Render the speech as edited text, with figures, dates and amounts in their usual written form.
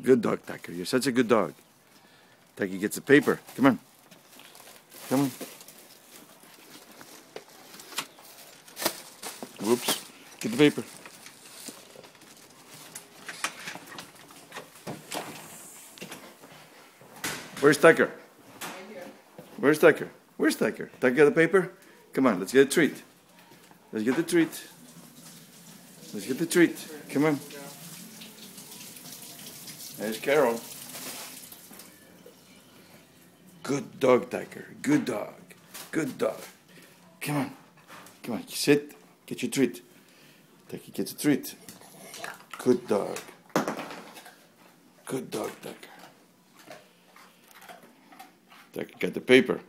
Good dog, Tucker. You're such a good dog. Tucker gets the paper. Come on. Come on. Whoops. Get the paper. Where's Tucker? Right here. Where's Tucker? Where's Tucker? Tucker got the paper? Come on, let's get a treat. Let's get the treat. Let's get the treat. Come on. There's Carol. Good dog, Tucker. Good dog. Good dog. Come on. Come on. Sit. Get your treat. Tucker gets a treat. Good dog. Good dog, Tucker. Tucker got the paper.